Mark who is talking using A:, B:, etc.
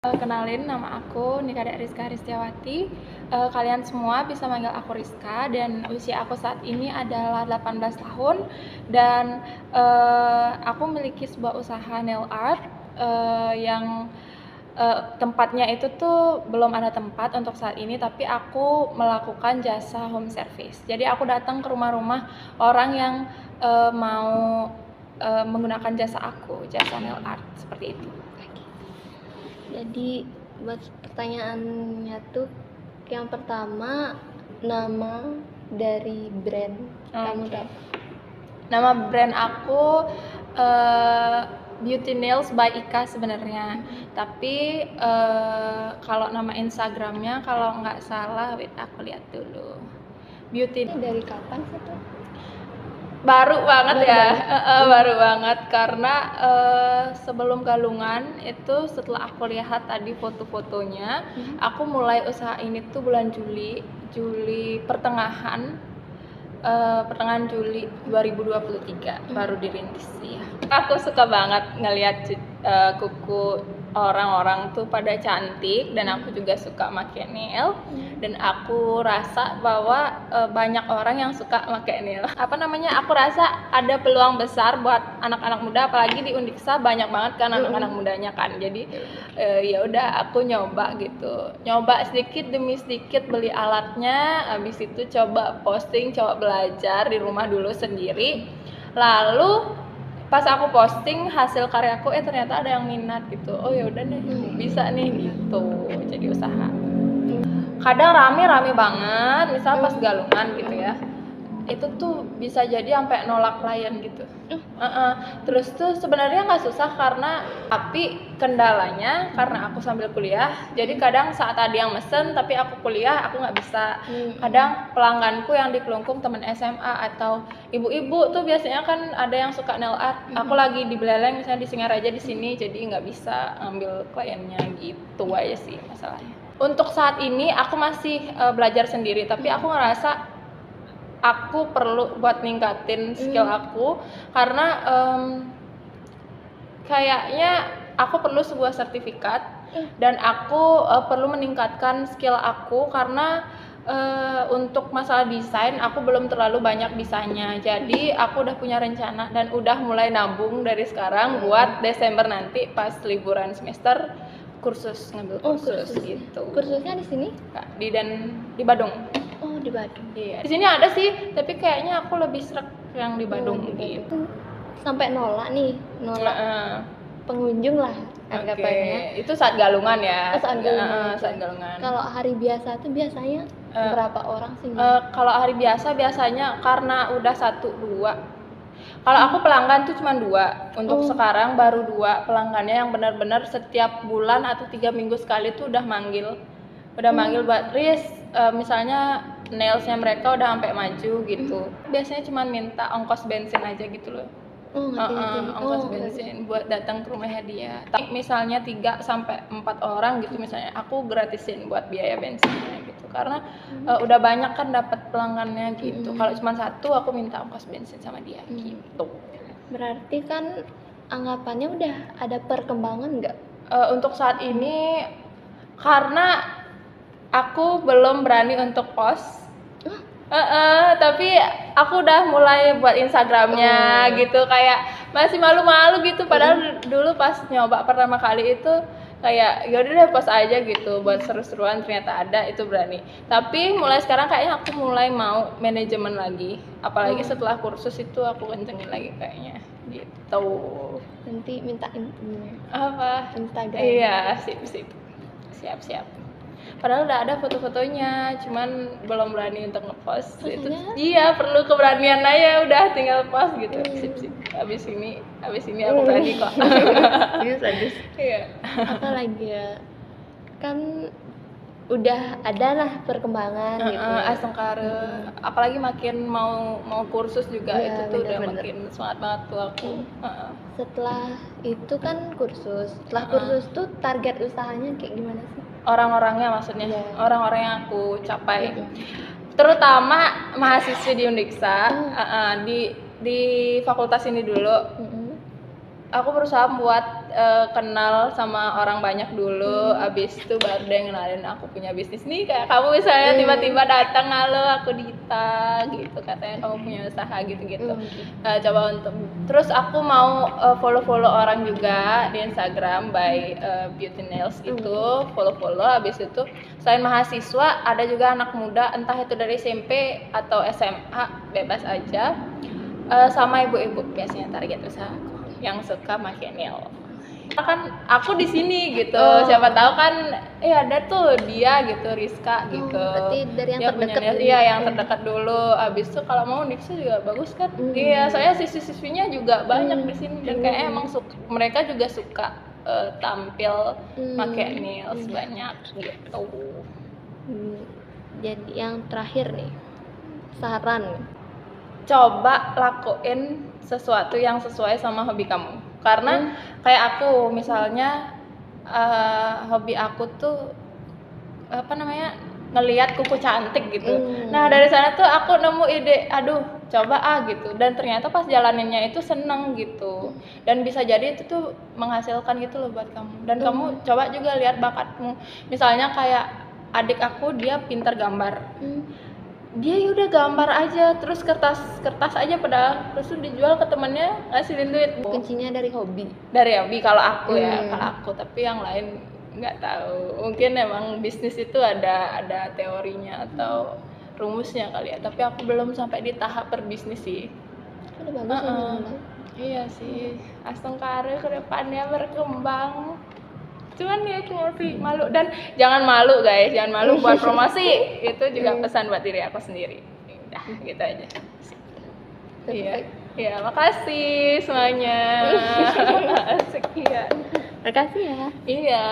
A: Kenalin, nama aku Nikada Rizka Ristiawati. Kalian semua bisa manggil aku Rizka, dan usia aku saat ini adalah 18 tahun. Dan aku memiliki sebuah usaha nail art yang tempatnya itu tuh belum ada tempat untuk saat ini, tapi aku melakukan jasa home service. Jadi aku datang ke rumah-rumah orang yang mau menggunakan jasa aku, jasa nail art, seperti itu.
B: Jadi buat pertanyaannya tuh, yang pertama, nama dari brand kamu tuh apa?
A: Nama brand aku Beauty Nails by Ika sebenarnya. Tapi kalau nama Instagramnya kalau nggak salah, wait aku lihat dulu. Beauty
B: Ini dari kapan sih tuh?
A: baru banget
B: Baru
A: ya.
B: banget.
A: Baru banget karena sebelum Galungan itu, setelah aku lihat tadi foto-fotonya, aku mulai usaha ini tuh bulan Juli pertengahan Juli 2023 baru dirintis ya. Aku suka banget ngelihat kuku orang-orang tuh pada cantik, dan aku juga suka pakai nail, dan aku rasa bahwa banyak orang yang suka pakai nail. Aku rasa ada peluang besar buat anak-anak muda, apalagi di Undiksa banyak banget kan anak-anak mudanya kan. Jadi ya udah aku nyoba gitu. Nyoba sedikit demi sedikit beli alatnya, habis itu coba posting, coba belajar di rumah dulu sendiri. Lalu pas aku posting hasil karyaku, ternyata ada yang minat gitu. Oh ya udah deh, bisa nih gitu. Jadi usaha. Kadang rame banget, misal pas Galungan gitu ya. Itu tuh bisa jadi sampai nolak klien gitu. Terus tuh sebenarnya nggak susah, tapi kendalanya karena aku sambil kuliah, jadi kadang saat ada yang mesen tapi aku kuliah, aku nggak bisa. Kadang pelangganku yang di Kelungkung teman SMA atau ibu-ibu tuh biasanya kan ada yang suka nail art. Aku lagi di Beleleng misalnya, di Singaraja di sini, jadi nggak bisa ngambil kliennya gitu aja sih masalahnya. Untuk saat ini aku masih belajar sendiri, tapi aku ngerasa aku perlu buat ningkatin skill aku, karena kayaknya aku perlu sebuah sertifikat, dan aku perlu meningkatkan skill aku, karena untuk masalah desain aku belum terlalu banyak bisanya. Jadi aku udah punya rencana dan udah mulai nabung dari sekarang buat Desember nanti pas liburan semester ngambil kursus gitu.
B: Kursusnya di sini?
A: Di Badung.
B: Oh, di Badung.
A: Iya. Di sini ada sih, tapi kayaknya aku lebih srek yang di Badung gitu.
B: Sampai nolak pengunjung lah anggapannya.
A: Itu saat Galungan ya.
B: Saat
A: Galungan.
B: Kalau hari biasa tuh biasanya berapa orang sih?
A: Kalau hari biasa biasanya karena udah 1-2. Kalau aku pelanggan tuh cuma 2. Untuk sekarang baru 2 pelanggannya yang benar-benar setiap bulan atau 3 minggu sekali tuh udah manggil buat Riz, misalnya nailsnya mereka udah sampai maju gitu. Biasanya cuma minta ongkos bensin aja gitu loh. Ongkos bensin buat datang ke rumahnya dia. Tapi misalnya 3-4 orang gitu misalnya, aku gratisin buat biaya bensinnya gitu, karena udah banyak kan dapat pelanggannya gitu. Kalau cuma 1 aku minta ongkos bensin sama dia gitu.
B: Berarti kan anggapannya udah ada perkembangan nggak?
A: Untuk saat ini karena aku belum berani untuk post. Tapi aku udah mulai buat Instagramnya gitu, kayak masih malu-malu gitu. Padahal dulu pas nyoba pertama kali itu kayak yaudah deh post aja gitu buat seru-seruan, ternyata ada, itu berani. Tapi mulai sekarang kayaknya aku mulai mau manajemen lagi, apalagi setelah kursus itu aku kencengin lagi kayaknya gitu.
B: Nanti mintain
A: Apa?
B: Instagram.
A: Iya, siap. Padahal udah ada foto-fotonya, cuman belum berani untuk ngepost. Itu iya, perlu keberanian aja, udah tinggal post gitu. Sip. Abis ini aku berani kok. Iya.
B: Apa lagi ya? Kan udah ada lah perkembangan gitu.
A: Asengkare. Apalagi makin mau kursus juga, itu tuh udah makin semangat banget tuh aku.
B: Setelah itu kan kursus. Setelah kursus tuh target usahanya kayak gimana sih?
A: Orang-orangnya maksudnya, orang-orang yang aku capai, terutama mahasiswa di Undiksa, di fakultas ini dulu. Aku berusaha buat kenal sama orang banyak dulu, abis itu baru dia ngenalin aku punya bisnis nih, kayak kamu misalnya tiba-tiba datang, halo aku Dita gitu, katanya kamu punya usaha gitu-gitu. Coba untuk terus aku mau follow-follow orang juga di Instagram by Beauty Nails itu, follow-follow. Abis itu selain mahasiswa ada juga anak muda, entah itu dari SMP atau SMA, bebas aja. Sama ibu-ibu biasanya target usaha aku yang suka pakai nail. Kan aku di sini gitu, siapa tahu kan ada tuh dia gitu, Rizka gitu.
B: Berarti dari yang
A: dia
B: terdekat
A: punya,
B: dulu.
A: iya yang terdekat dulu. Abis itu kalau mau Nixu juga bagus kan. Iya, saya siswi-siswinya juga banyak di sini dan kayaknya emang mereka juga suka tampil pakai nails banyak gitu.
B: Jadi yang terakhir nih, saran.
A: Coba lakuin sesuatu yang sesuai sama hobi kamu. Karena kayak aku misalnya hobi aku tuh ngelihat kuku cantik gitu. Nah, dari sana tuh aku nemu ide, aduh, coba gitu. Dan ternyata pas jalaninnya itu seneng gitu. Dan bisa jadi itu tuh menghasilkan gitu loh buat kamu. Dan kamu coba juga lihat bakatmu. Misalnya kayak adik aku, dia pintar gambar. Dia udah gambar aja, terus kertas aja padahal, terus dijual ke temennya, ngasihin duit.
B: Kuncinya dari hobi
A: kalau aku kalau aku, tapi yang lain nggak tahu. Mungkin emang bisnis itu ada teorinya atau rumusnya kali ya, tapi aku belum sampai di tahap berbisnis sih.
B: Udah bagus
A: Iya sih, Astengkare ke depannya berkembang. Cuman ya aku masih malu, dan jangan malu guys, jangan malu buat promosi. Itu juga pesan buat diri aku sendiri. Udah, gitu aja. Iya, makasih semuanya. Sekian.
B: Makasih ya.
A: Iya.